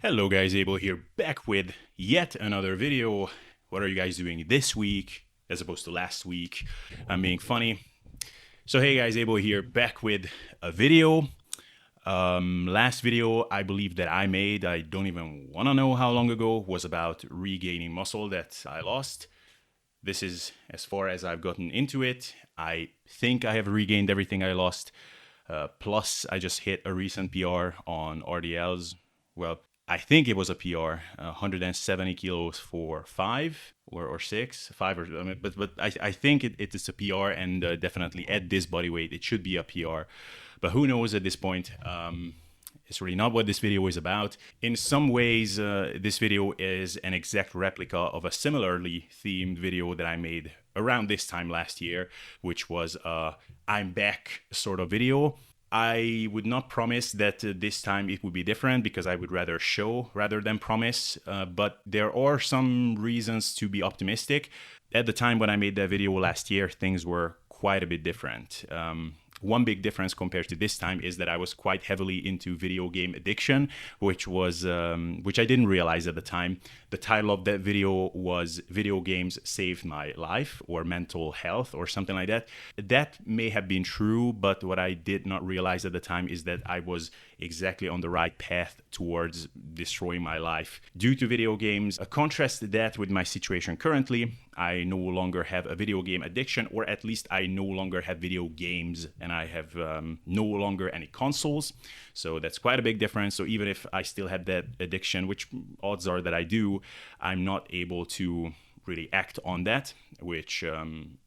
Hello guys, Abel here, back with yet another video. What are you guys doing this week as opposed to last week? I'm being funny. So hey guys, Abel here, back with a video. Last video I believe that I made, I don't even want to know how long ago, was about regaining muscle that I lost. This is as far as I've gotten into it. I think I have regained everything I lost. Plus, I just hit a recent PR on RDLs. Well, I think it was a PR, 170 kilos for 5 or 6, I mean, but I think it is a PR, and definitely at this body weight, it should be a PR. But who knows at this point? It's really not what this video is about. In some ways, this video is an exact replica of a similarly themed video that I made around this time last year, which was a I'm back sort of video. I would not promise that this time it would be different because I would rather show rather than promise, but there are some reasons to be optimistic. At the time when I made that video last year, things were quite a bit different. One big difference compared to this time is that I was quite heavily into video game addiction, which I didn't realize at the time. The title of that video was "Video Games Saved My Life" or "Mental Health" or something like that. That may have been true, but what I did not realize at the time is that I was exactly on the right path towards destroying my life due to video games. Contrast that with my situation currently. I no longer have a video game addiction, or at least I no longer have video games, and I have no longer any consoles. So that's quite a big difference. So even if I still have that addiction, which odds are that I do, I'm not able to really act on that, which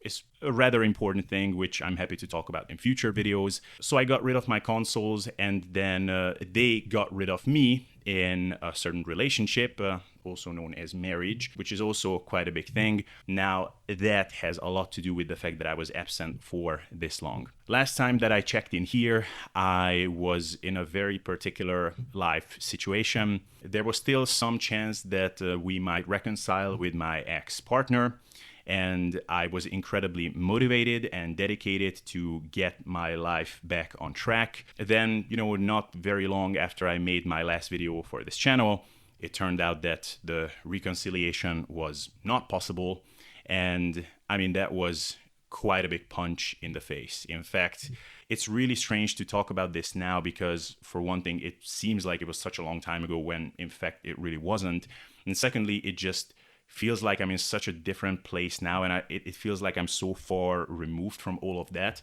is a rather important thing, which I'm happy to talk about in future videos. So I got rid of my consoles, and then they got rid of me in a certain relationship, also known as marriage, which is also quite a big thing. Now, that has a lot to do with the fact that I was absent for this long. Last time that I checked in here, I was in a very particular life situation. There was still some chance that we might reconcile with my ex-partner, and I was incredibly motivated and dedicated to get my life back on track. Then, not very long after I made my last video for this channel, it turned out that the reconciliation was not possible. And I mean, that was quite a big punch in the face. In fact, it's really strange to talk about this now because, for one thing, it seems like it was such a long time ago when, in fact, it really wasn't. And secondly, it just feels like I'm in such a different place now, and it feels like I'm so far removed from all of that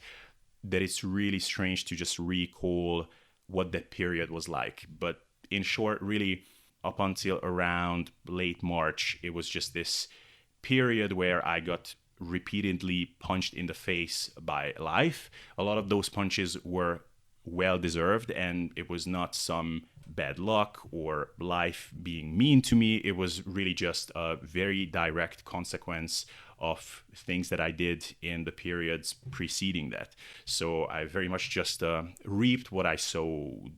it's really strange to just recall what that period was like. But in short, really, up until around late March, it was just this period where I got repeatedly punched in the face by life. A lot of those punches were well deserved, and it was not some bad luck or life being mean to me. It was really just a very direct consequence of things that I did in the periods preceding that. So I very much just reaped what I sowed.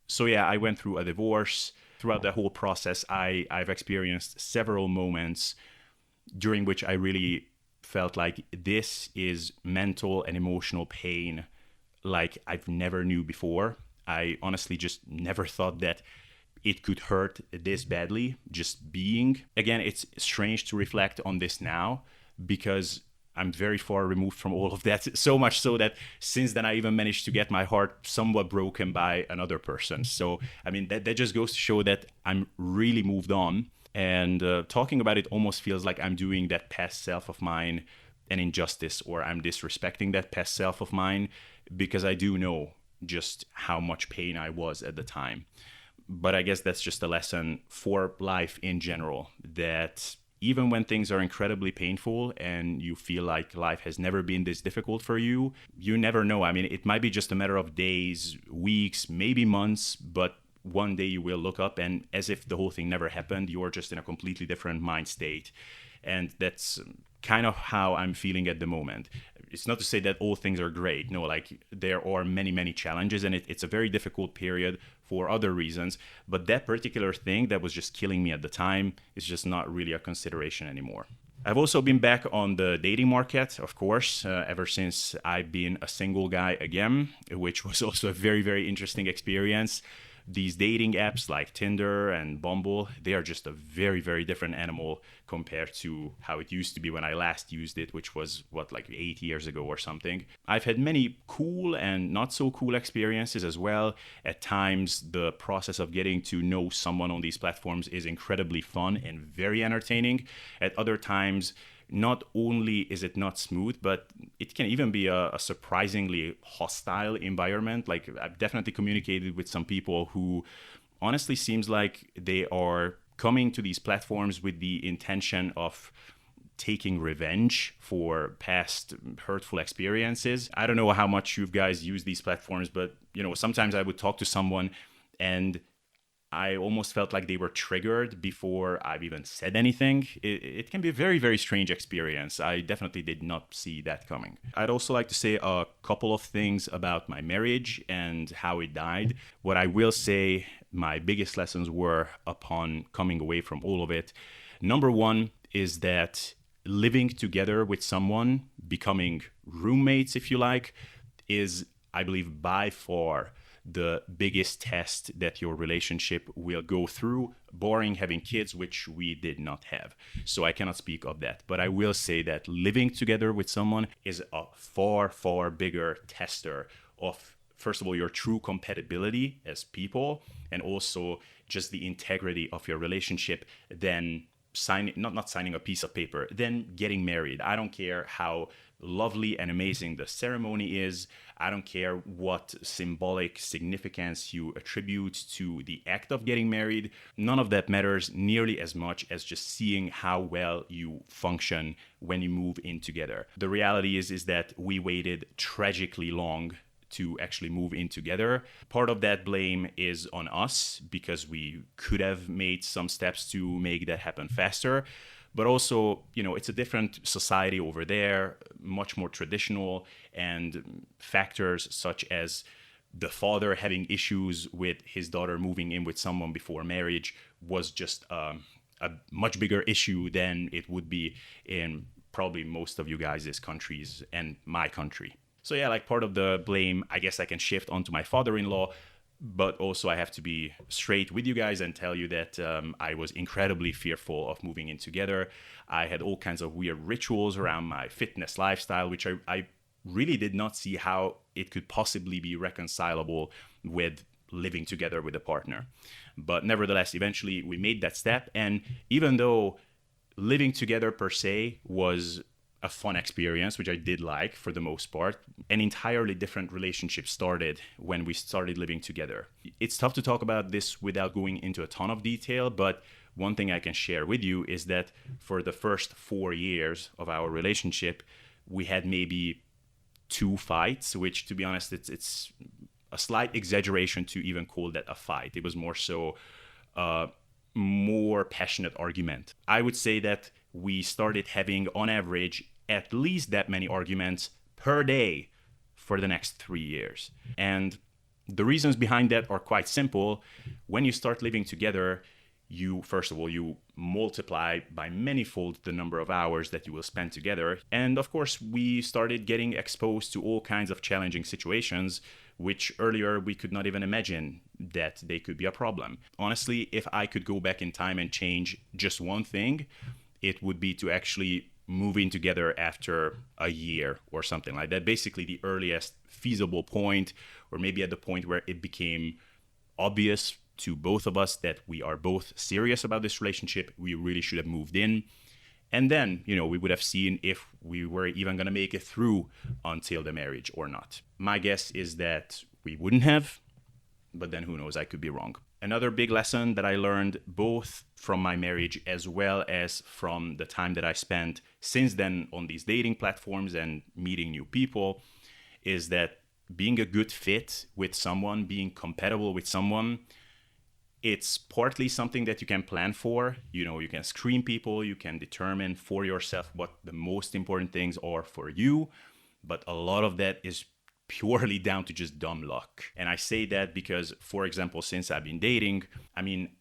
So yeah, I went through a divorce. Throughout the whole process, I've experienced several moments during which I really felt like this is mental and emotional pain like I've never knew before. I honestly just never thought that it could hurt this badly, just being. Again, it's strange to reflect on this now because I'm very far removed from all of that. So much so that since then I even managed to get my heart somewhat broken by another person. So, I mean, that just goes to show that I'm really moved on. And talking about it almost feels like I'm doing that past self of mine an injustice, or I'm disrespecting that past self of mine, because I do know just how much pain I was at the time. But I guess that's just a lesson for life in general, that even when things are incredibly painful and you feel like life has never been this difficult for you, you never know. I mean, it might be just a matter of days, weeks, maybe months, but one day you will look up and as if the whole thing never happened, you're just in a completely different mind state. And that's kind of how I'm feeling at the moment. It's not to say that all things are great. No, like there are many, many challenges, and it's a very difficult period for other reasons. But that particular thing that was just killing me at the time is just not really a consideration anymore. I've also been back on the dating market, of course, ever since I've been a single guy again, which was also a very, very interesting experience. these dating apps like Tinder and Bumble, they are just a very, very different animal compared to how it used to be when I last used it, which was like 8 years ago or something. I've had many cool and not so cool experiences as well. At times, the process of getting to know someone on these platforms is incredibly fun and very entertaining. At other times, not only is it not smooth, but it can even be a surprisingly hostile environment. Like, I've definitely communicated with some people who honestly seems like they are coming to these platforms with the intention of taking revenge for past hurtful experiences. I don't know how much you guys use these platforms, but sometimes I would talk to someone and I almost felt like they were triggered before I've even said anything. It can be a very, very strange experience. I definitely did not see that coming. I'd also like to say a couple of things about my marriage and how it died. What I will say, my biggest lessons were upon coming away from all of it. Number one is that living together with someone, becoming roommates, if you like, is, I believe, by far the biggest test that your relationship will go through, barring having kids, which we did not have. So I cannot speak of that. But I will say that living together with someone is a far, far bigger tester of, first of all, your true compatibility as people, and also just the integrity of your relationship than not signing a piece of paper, then getting married. I don't care how lovely and amazing the ceremony is. I don't care what symbolic significance you attribute to the act of getting married. None of that matters nearly as much as just seeing how well you function when you move in together. The reality is that we waited tragically long to actually move in together. Part of that blame is on us because we could have made some steps to make that happen faster. But also, it's a different society over there, much more traditional, and factors such as the father having issues with his daughter moving in with someone before marriage was just a much bigger issue than it would be in probably most of you guys' countries and my country. So yeah, like part of the blame, I guess I can shift onto my father-in-law, but also I have to be straight with you guys and tell you that I was incredibly fearful of moving in together. I had all kinds of weird rituals around my fitness lifestyle, which I really did not see how it could possibly be reconcilable with living together with a partner. But nevertheless, eventually we made that step. And even though living together per se was a fun experience, which I did like for the most part, an entirely different relationship started when we started living together. It's tough to talk about this without going into a ton of detail, but one thing I can share with you is that for the first 4 years of our relationship, we had maybe 2 fights, which, to be honest, it's a slight exaggeration to even call that a fight. It was more so a more passionate argument. I would say that we started having, on average, at least that many arguments per day for the next 3 years. And the reasons behind that are quite simple. When you start living together, first of all, you multiply by manyfold the number of hours that you will spend together. And of course, we started getting exposed to all kinds of challenging situations, which earlier we could not even imagine that they could be a problem. Honestly, if I could go back in time and change just one thing, it would be to actually move in together after a year or something like that. Basically, the earliest feasible point, or maybe at the point where it became obvious to both of us that we are both serious about this relationship, we really should have moved in. And then, we would have seen if we were even going to make it through until the marriage or not. My guess is that we wouldn't have, but then who knows, I could be wrong. Another big lesson that I learned both from my marriage as well as from the time that I spent since then on these dating platforms and meeting new people is that being a good fit with someone, being compatible with someone, it's partly something that you can plan for. You can screen people, you can determine for yourself what the most important things are for you, but a lot of that is purely down to just dumb luck. And I say that because, for example, since I've been dating,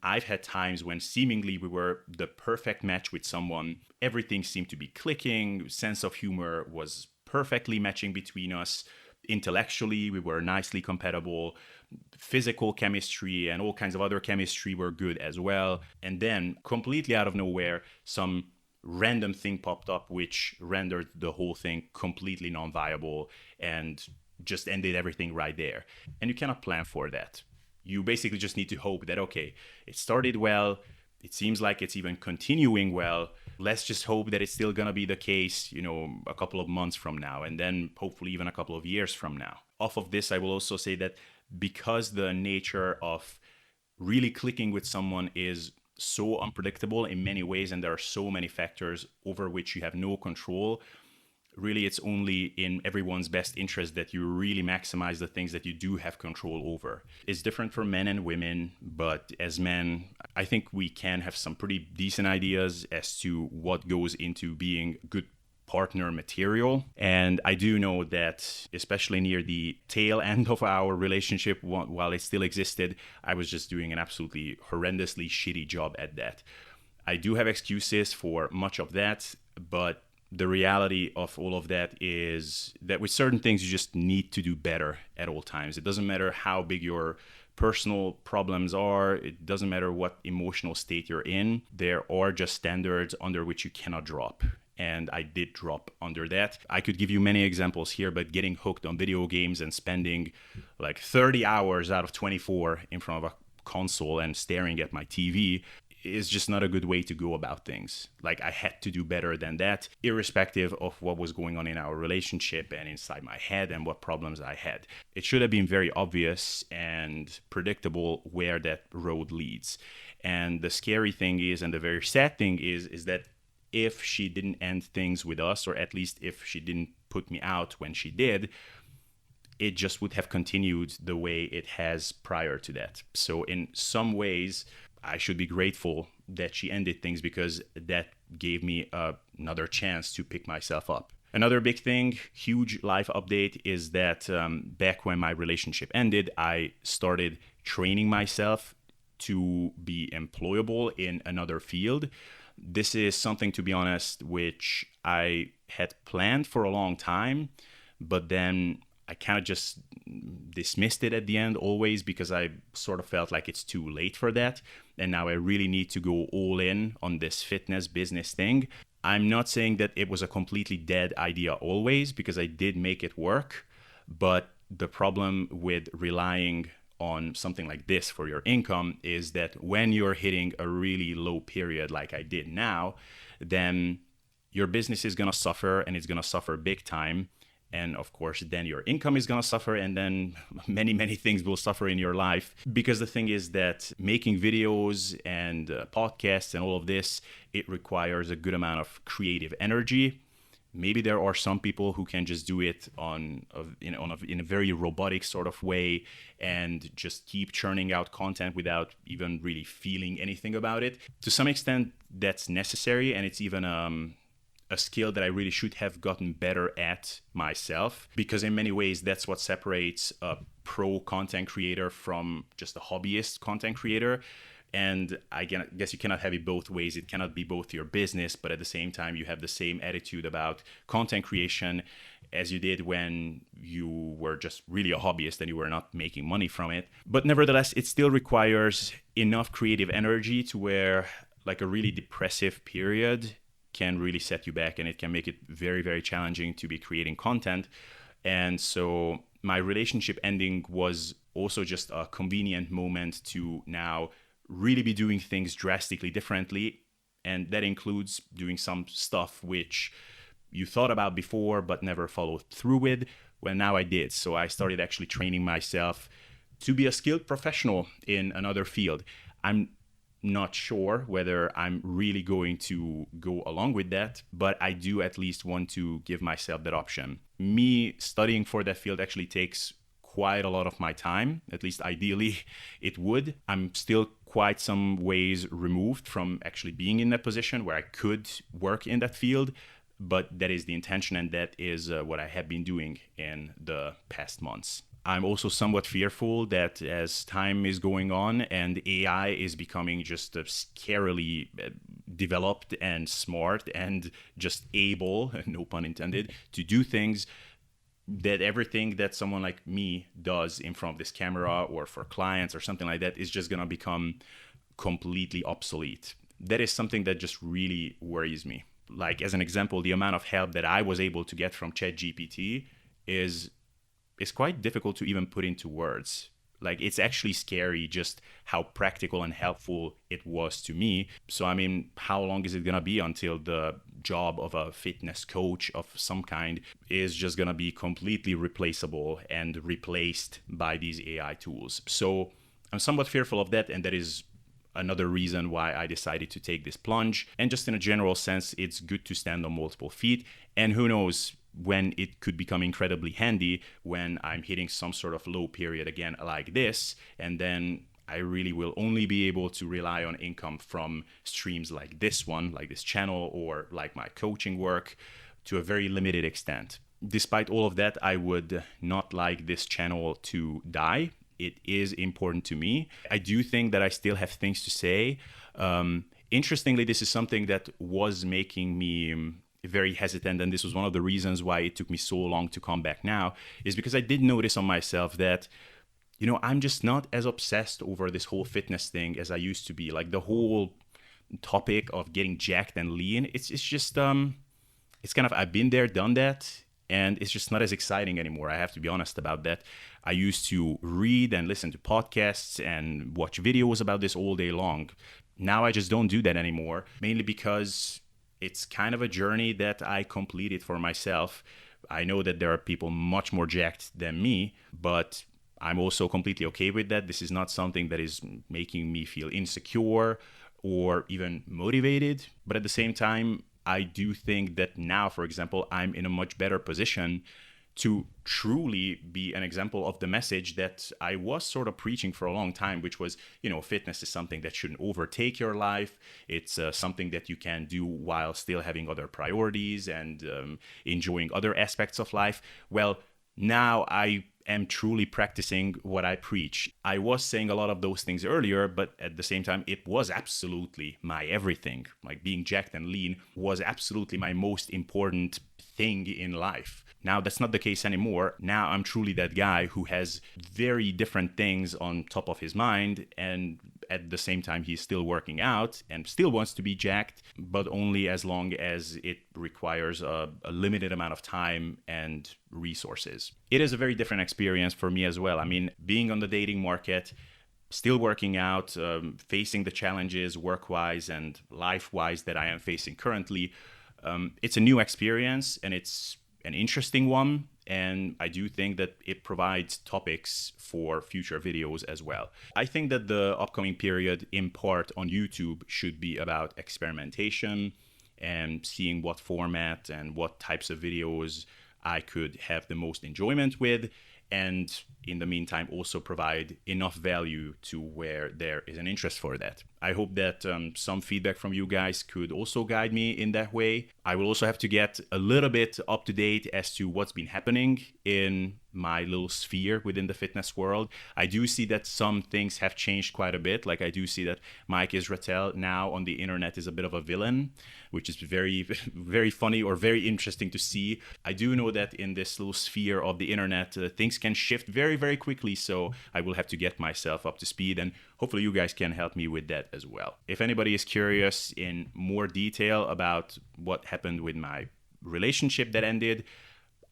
I've had times when seemingly we were the perfect match with someone. Everything seemed to be clicking. Sense of humor was perfectly matching between us. Intellectually, we were nicely compatible. physical chemistry and all kinds of other chemistry were good as well. And then completely out of nowhere, some random thing popped up which rendered the whole thing completely non-viable and just ended everything right there. And you cannot plan for that. You basically just need to hope that, okay, it started well, it seems like it's even continuing well. Let's just hope that it's still going to be the case, a couple of months from now, and then hopefully even a couple of years from now. Off of this, I will also say that because the nature of really clicking with someone is so unpredictable in many ways, and there are so many factors over which you have no control, really it's only in everyone's best interest that you really maximize the things that you do have control over. It's different for men and women, but as men, I think we can have some pretty decent ideas as to what goes into being good partner material. And I do know that, especially near the tail end of our relationship, while it still existed, I was just doing an absolutely horrendously shitty job at that. I do have excuses for much of that, but the reality of all of that is that with certain things, you just need to do better at all times. It doesn't matter how big your personal problems are. It doesn't matter what emotional state you're in. There are just standards under which you cannot drop. And I did drop under that. I could give you many examples here, but getting hooked on video games and spending like 30 hours out of 24 in front of a console and staring at my TV is just not a good way to go about things. Like, I had to do better than that, irrespective of what was going on in our relationship and inside my head and what problems I had. It should have been very obvious and predictable where that road leads. And the scary thing is, and the very sad thing is that if she didn't end things with us, or at least if she didn't put me out when she did, it just would have continued the way it has prior to that. So in some ways, I should be grateful that she ended things, because that gave me another chance to pick myself up. Another big thing, huge life update, is that back when my relationship ended, I started training myself to be employable in another field. This is something, to be honest, which I had planned for a long time, but then I kind of just dismissed it at the end always, because I sort of felt like it's too late for that. And now I really need to go all in on this fitness business thing. I'm not saying that it was a completely dead idea always, because I did make it work. But the problem with relying on something like this for your income is that when you're hitting a really low period like I did now, then your business is going to suffer, and it's going to suffer big time. And of course, then your income is going to suffer, and then many, many things will suffer in your life. Because the thing is that making videos and podcasts and all of this, it requires a good amount of creative energy. Maybe there are some people who can just do it in a very robotic sort of way and just keep churning out content without even really feeling anything about it. To some extent, that's necessary, and it's even a skill that I really should have gotten better at myself, because in many ways that's what separates a pro content creator from just a hobbyist content creator. And I guess you cannot have it both ways. It cannot be both your business, but at the same time you have the same attitude about content creation as you did when you were just really a hobbyist and you were not making money from it. But nevertheless, it still requires enough creative energy to where like a really depressive period can really set you back, and it can make it very, very challenging to be creating content. And so my relationship ending was also just a convenient moment to now really be doing things drastically differently. And that includes doing some stuff which you thought about before but never followed through with. Well, now I did. So I started actually training myself to be a skilled professional in another field. I'm not sure whether I'm really going to go along with that, but I do at least want to give myself that option. Me studying for that field actually takes quite a lot of my time, at least ideally it would. I'm still quite some ways removed from actually being in that position where I could work in that field, but that is the intention, and that is what I have been doing in the past months. I'm also somewhat fearful that as time is going on and AI is becoming just scarily developed and smart and just able, no pun intended, to do things, that everything that someone like me does in front of this camera or for clients or something like that is just going to become completely obsolete. That is something that just really worries me. Like, as an example, the amount of help that I was able to get from ChatGPT is quite difficult to even put into words. Like, it's actually scary just how practical and helpful it was to me. So, I mean, how long is it going to be until the job of a fitness coach of some kind is just going to be completely replaceable and replaced by these AI tools? So, I'm somewhat fearful of that, and that is another reason why I decided to take this plunge. And just in a general sense, it's good to stand on multiple feet. And who knows when it could become incredibly handy when I'm hitting some sort of low period again like this. And then I really will only be able to rely on income from streams like this one, like this channel, or like my coaching work to a very limited extent. Despite all of that, I would not like this channel to die. It is important to me. I do think that I still have things to say. Interestingly, this is something that was making me very hesitant, and this was one of the reasons why it took me so long to come back now, is because I did notice on myself that, you know, I'm just not as obsessed over this whole fitness thing as I used to be. Like, the whole topic of getting jacked and lean, it's just it's kind of, I've been there, done that, and it's just not as exciting anymore. I have to be honest about that. I used to read and listen to podcasts and watch videos about this all day long. Now I just don't do that anymore, mainly because it's kind of a journey that I completed for myself. I know that there are people much more jacked than me, but I'm also completely okay with that. This is not something that is making me feel insecure or even motivated. But at the same time, I do think that now, for example, I'm in a much better position to truly be an example of the message that I was sort of preaching for a long time, which was, you know, fitness is something that shouldn't overtake your life. It's something that you can do while still having other priorities and enjoying other aspects of life. Well, now I am truly practicing what I preach. I was saying a lot of those things earlier, but at the same time, it was absolutely my everything. Like, being jacked and lean was absolutely my most important thing in life. Now, that's not the case anymore. Now I'm truly that guy who has very different things on top of his mind, and at the same time, he's still working out and still wants to be jacked, but only as long as it requires a limited amount of time and resources. It is a very different experience for me as well. I mean, being on the dating market, still working out, facing the challenges work-wise and life-wise that I am facing currently, it's a new experience, and it's an interesting one, and I do think that it provides topics for future videos as well. I think that the upcoming period, in part on YouTube, should be about experimentation and seeing what format and what types of videos I could have the most enjoyment with, and in the meantime also provide enough value to where there is an interest for that. I hope that some feedback from you guys could also guide me in that way. I will also have to get a little bit up to date as to what's been happening in my little sphere within the fitness world. I do see that some things have changed quite a bit. Like, I do see that Mike Israetel now on the internet is a bit of a villain, which is very, very funny or very interesting to see. I do know that in this little sphere of the internet, things can shift very, very quickly. So I will have to get myself up to speed, and hopefully you guys can help me with that as well. If anybody is curious in more detail about what happened with my relationship that ended,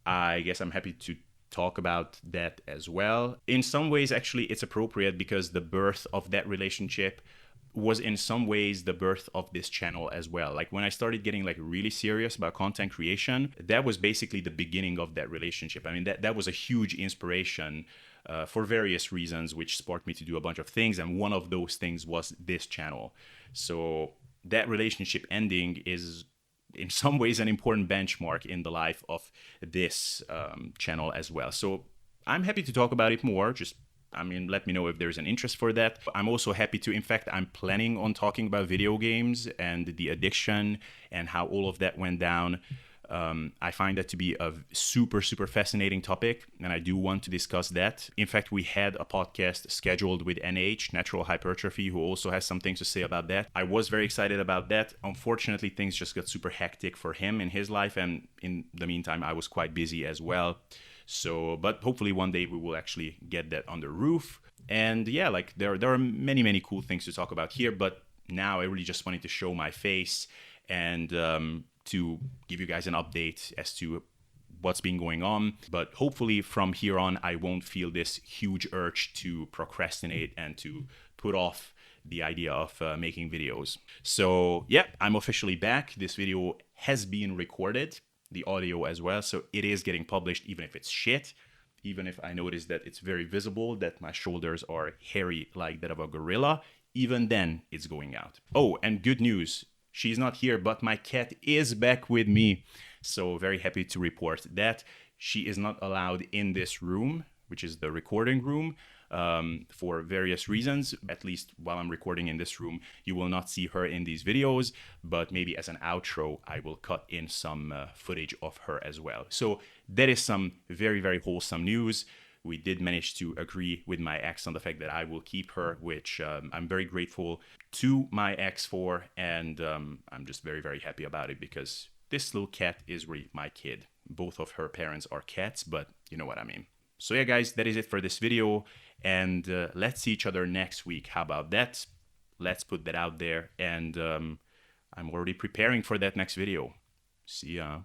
I guess I'm happy to talk about that as well. In some ways, actually, it's appropriate because the birth of that relationship was in some ways the birth of this channel as well. Like, when I started getting like really serious about content creation, that was basically the beginning of that relationship. I mean, that was a huge inspiration for various reasons, which sparked me to do a bunch of things. And one of those things was this channel. So that relationship ending is in some ways an important benchmark in the life of this channel as well. So I'm happy to talk about it more. Just, I mean, let me know if there's an interest for that. I'm also happy to, in fact, I'm planning on talking about video games and the addiction and how all of that went down. I find that to be a super, super fascinating topic, and I do want to discuss that. In fact, we had a podcast scheduled with NH, Natural Hypertrophy, who also has some things to say about that. I was very excited about that. Unfortunately, things just got super hectic for him in his life, and in the meantime, I was quite busy as well. So, but hopefully one day we will actually get that on the roof. And yeah, like there are many cool things to talk about here, but now I really just wanted to show my face and to give you guys an update as to what's been going on. But hopefully from here on, I won't feel this huge urge to procrastinate and to put off the idea of making videos. So yeah, I'm officially back. This video has been recorded, the audio as well. So it is getting published, even if it's shit. Even if I notice that it's very visible, that my shoulders are hairy like that of a gorilla, even then it's going out. Oh, and good news. She's not here, but my cat is back with me. So very happy to report that. She is not allowed in this room, which is the recording room, for various reasons. At least while I'm recording in this room, you will not see her in these videos, but maybe as an outro, I will cut in some footage of her as well. So that is some very wholesome news. We did manage to agree with my ex on the fact that I will keep her, which I'm very grateful to my ex for, and I'm just very happy about it because this little cat is really my kid. Both of her parents are cats, but you know what I mean. So yeah, guys, that is it for this video, and let's see each other next week. How about that? Let's put that out there, and I'm already preparing for that next video. See ya.